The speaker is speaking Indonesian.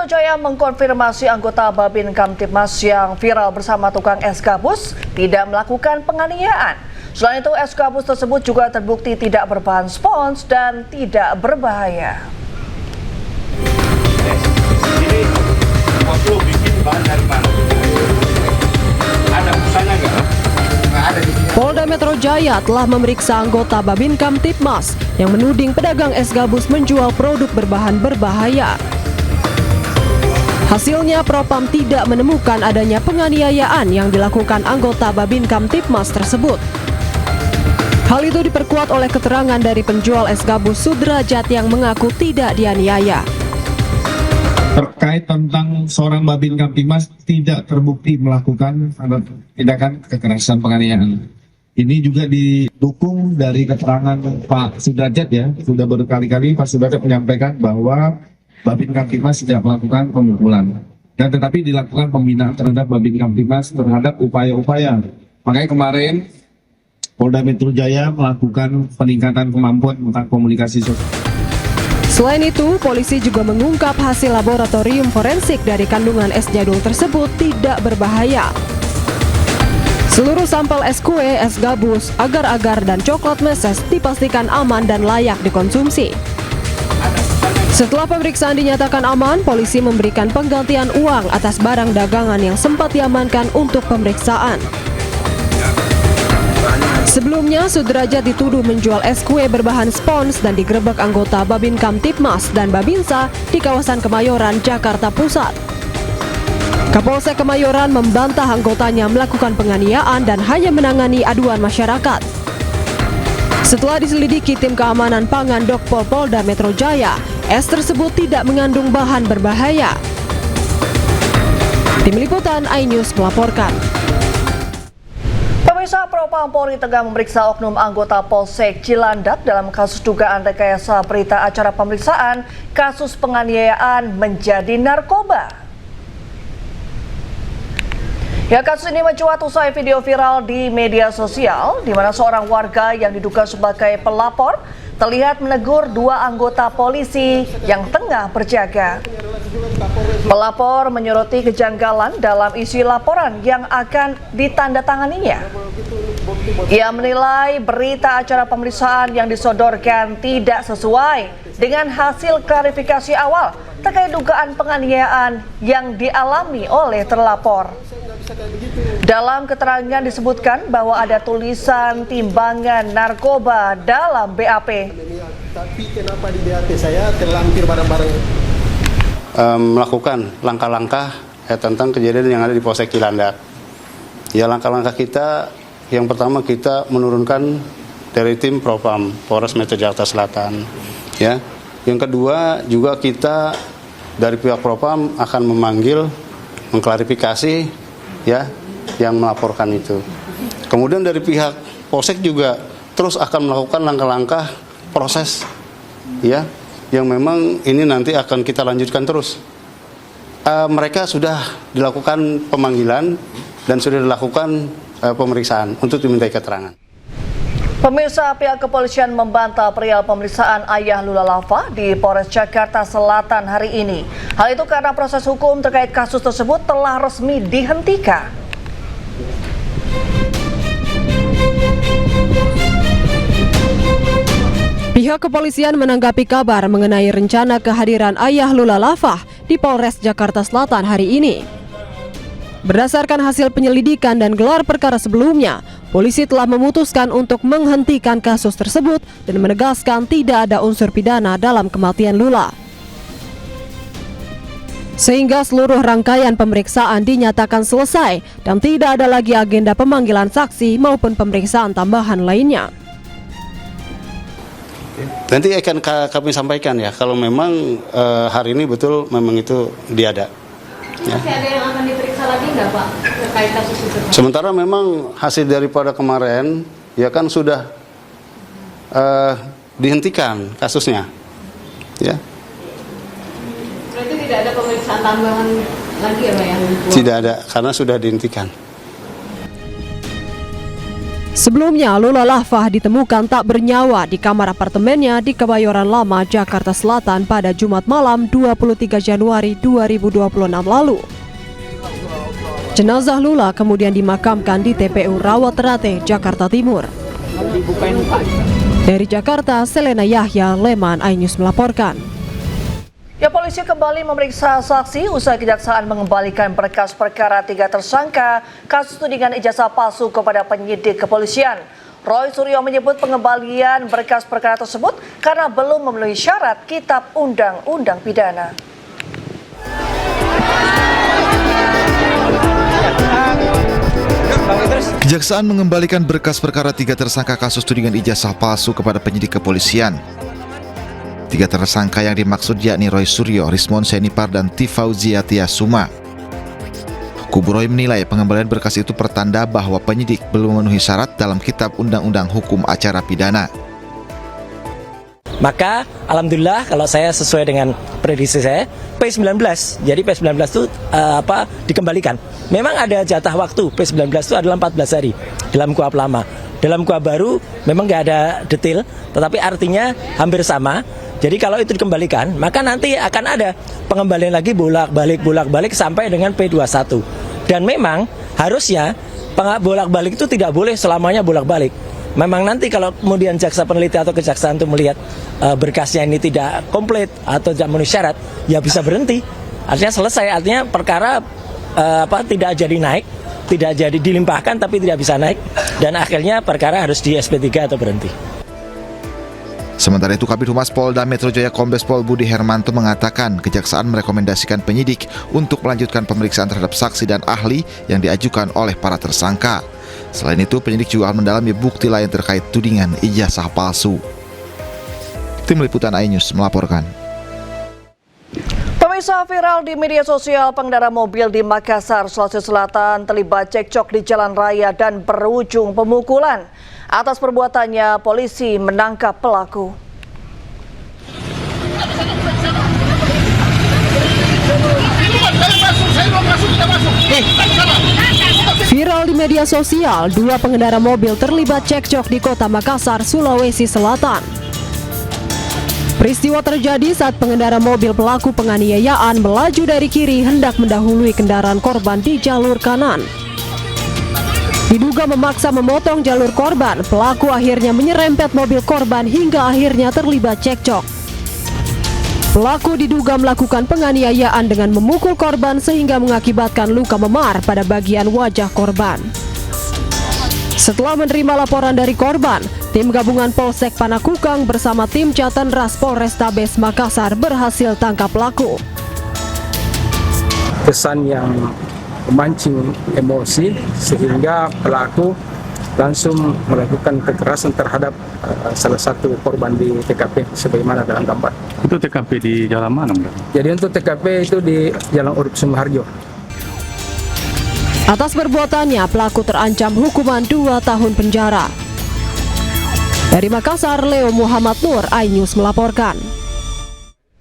Metro Jaya mengkonfirmasi anggota Babin Kamtibmas yang viral bersama tukang es gabus tidak melakukan penganiayaan. Selain itu, es gabus tersebut juga terbukti tidak berbahan spons dan tidak berbahaya. Ini waktu bikin bahan dari mana? Ada busanya nggak? Polda Metro Jaya telah memeriksa anggota Babin Kamtibmas yang menuding pedagang es gabus menjual produk berbahan berbahaya. Hasilnya, Propam tidak menemukan adanya penganiayaan yang dilakukan anggota Babin Kamtibmas tersebut. Hal itu diperkuat oleh keterangan dari penjual es gabus Sudrajat yang mengaku tidak dianiaya. Terkait tentang seorang Babin Kamtibmas tidak terbukti melakukan tindakan kekerasan penganiayaan. Ini juga didukung dari keterangan Pak Sudrajat ya. Sudah berkali-kali Pak Sudrajat menyampaikan bahwa Babin Kamtibmas tidak melakukan pemukulan. Dan tetapi dilakukan pembinaan terhadap Babin Kamtibmas terhadap upaya-upaya. Makanya kemarin Polda Metro Jaya melakukan peningkatan kemampuan tentang komunikasi sosial. Selain itu, polisi juga mengungkap hasil laboratorium forensik dari kandungan es jadul tersebut tidak berbahaya. Seluruh sampel es kue, es gabus, agar-agar, dan coklat meses dipastikan aman dan layak dikonsumsi. Setelah pemeriksaan dinyatakan aman, polisi memberikan penggantian uang atas barang dagangan yang sempat diamankan untuk pemeriksaan. Sebelumnya, Sudrajat dituduh menjual es kue berbahan spons dan digerebek anggota Babin Kamtibmas dan Babinsa di kawasan Kemayoran, Jakarta Pusat. Kapolsek Kemayoran membantah anggotanya melakukan penganiayaan dan hanya menangani aduan masyarakat. Setelah diselidiki tim keamanan pangan Dokpol Polda Metro Jaya, es tersebut tidak mengandung bahan berbahaya. Tim Liputan iNews melaporkan. Pemirsa, Propam Polri tengah memeriksa oknum anggota Polsek Cilandak dalam kasus dugaan rekayasa berita acara pemeriksaan kasus penganiayaan menjadi narkoba. Ya, kasus ini mencuat usai video viral di media sosial di mana seorang warga yang diduga sebagai pelapor terlihat menegur dua anggota polisi yang tengah berjaga. Pelapor menyoroti kejanggalan dalam isi laporan yang akan ditandatanganinya. Ia menilai berita acara pemeriksaan yang disodorkan tidak sesuai dengan hasil klarifikasi awal terkait dugaan penganiayaan yang dialami oleh terlapor. Dalam keterangan disebutkan bahwa ada tulisan timbangan narkoba dalam BAP. Tapi kenapa di BAP saya terlampir barang-barang? Melakukan langkah-langkah tentang kejadian yang ada di Polsek Cilandak. Ya, langkah-langkah kita yang pertama kita menurunkan dari tim Propam Polres Metro Jakarta Selatan. Ya, yang kedua juga kita dari pihak Propam akan memanggil, mengklarifikasi ya yang melaporkan itu. Kemudian dari pihak Polsek juga terus akan melakukan langkah-langkah proses ya yang memang ini nanti akan kita lanjutkan terus. Mereka sudah dilakukan pemanggilan dan sudah dilakukan pemeriksaan untuk dimintai keterangan. Pemirsa, pihak kepolisian membantah perihal pemeriksaan ayah Lula Lava di Polres Jakarta Selatan hari ini. Hal itu karena proses hukum terkait kasus tersebut telah resmi dihentikan. Pihak kepolisian menanggapi kabar mengenai rencana kehadiran ayah Lula Lava di Polres Jakarta Selatan hari ini. Berdasarkan hasil penyelidikan dan gelar perkara sebelumnya, polisi telah memutuskan untuk menghentikan kasus tersebut dan menegaskan tidak ada unsur pidana dalam kematian Lula. Sehingga seluruh rangkaian pemeriksaan dinyatakan selesai dan tidak ada lagi agenda pemanggilan saksi maupun pemeriksaan tambahan lainnya. Nanti akan kami sampaikan ya kalau memang hari ini betul memang itu diada. Ya. Masih ada yang akan diperiksa lagi nggak Pak terkait kasus itu? Sementara memang hasil daripada kemarin ya kan sudah dihentikan kasusnya, ya. Berarti tidak ada pemeriksaan tambahan lagi ya Pak yang dibuat? Tidak ada karena sudah dihentikan. Sebelumnya, Lula Lafah ditemukan tak bernyawa di kamar apartemennya di Kebayoran Lama, Jakarta Selatan pada Jumat malam 23 Januari 2026 lalu. Jenazah Lula kemudian dimakamkan di TPU Rawat-Terate, Jakarta Timur. Dari Jakarta, Selena Yahya, Leman, iNews melaporkan. Ya, polisi kembali memeriksa saksi usai kejaksaan mengembalikan berkas perkara 3 tersangka kasus tudingan ijazah palsu kepada penyidik kepolisian. Roy Suryo menyebut pengembalian berkas perkara tersebut karena belum memenuhi syarat Kitab Undang-Undang Pidana. Kejaksaan mengembalikan berkas perkara 3 tersangka kasus tudingan ijazah palsu kepada penyidik kepolisian. 3 tersangka yang dimaksud yakni Roy Suryo, Rismon Senipar, dan Tifauzia Tiasuma. Kubu Roy menilai pengembalian berkas itu pertanda bahwa penyidik belum memenuhi syarat dalam Kitab Undang-Undang Hukum Acara Pidana. Maka alhamdulillah kalau saya sesuai dengan prediksi saya P19. Jadi P19 itu dikembalikan. Memang ada jatah waktu, P19 itu adalah 14 hari dalam KUHP lama. Dalam KUHP baru memang nggak ada detail, tetapi artinya hampir sama. Jadi kalau itu dikembalikan, maka nanti akan ada pengembalian lagi bolak-balik sampai dengan P21. Dan memang harusnya bolak-balik itu tidak boleh selamanya bolak-balik. Memang nanti kalau kemudian jaksa peneliti atau kejaksaan itu melihat berkasnya ini tidak komplit atau tidak memenuhi syarat, ya bisa berhenti. Artinya selesai, artinya perkara tidak jadi naik, tidak jadi dilimpahkan tapi tidak bisa naik, dan akhirnya perkara harus di SP3 atau berhenti. Sementara itu, Kabid Humas Polda Metro Jaya Kombes Pol Budi Hermanto mengatakan kejaksaan merekomendasikan penyidik untuk melanjutkan pemeriksaan terhadap saksi dan ahli yang diajukan oleh para tersangka. Selain itu, penyidik juga akan mendalami bukti lain terkait tudingan ijazah palsu. Tim Liputan iNews melaporkan. Pemirsa, viral di media sosial, pengendara mobil di Makassar, Sulawesi Selatan terlibat cekcok di jalan raya dan berujung pemukulan. Atas perbuatannya, polisi menangkap pelaku. Viral di media sosial, 2 pengendara mobil terlibat cekcok di kota Makassar, Sulawesi Selatan. Peristiwa terjadi saat pengendara mobil pelaku penganiayaan melaju dari kiri hendak mendahului kendaraan korban di jalur kanan. Diduga memaksa memotong jalur korban, pelaku akhirnya menyerempet mobil korban hingga akhirnya terlibat cekcok. Pelaku diduga melakukan penganiayaan dengan memukul korban sehingga mengakibatkan luka memar pada bagian wajah korban. Setelah menerima laporan dari korban, tim gabungan Polsek Panakukang bersama tim Jatanras Polrestabes Makassar berhasil tangkap pelaku. Kesan yang memancing emosi sehingga pelaku langsung melakukan kekerasan terhadap salah satu korban di TKP sebagaimana dalam gambar. Itu TKP di jalan mana? Jadi untuk TKP itu di Jalan Urip Sumoharjo. Atas perbuatannya, pelaku terancam hukuman 2 tahun penjara. Dari Makassar, Leo Muhammad Nur, iNews melaporkan.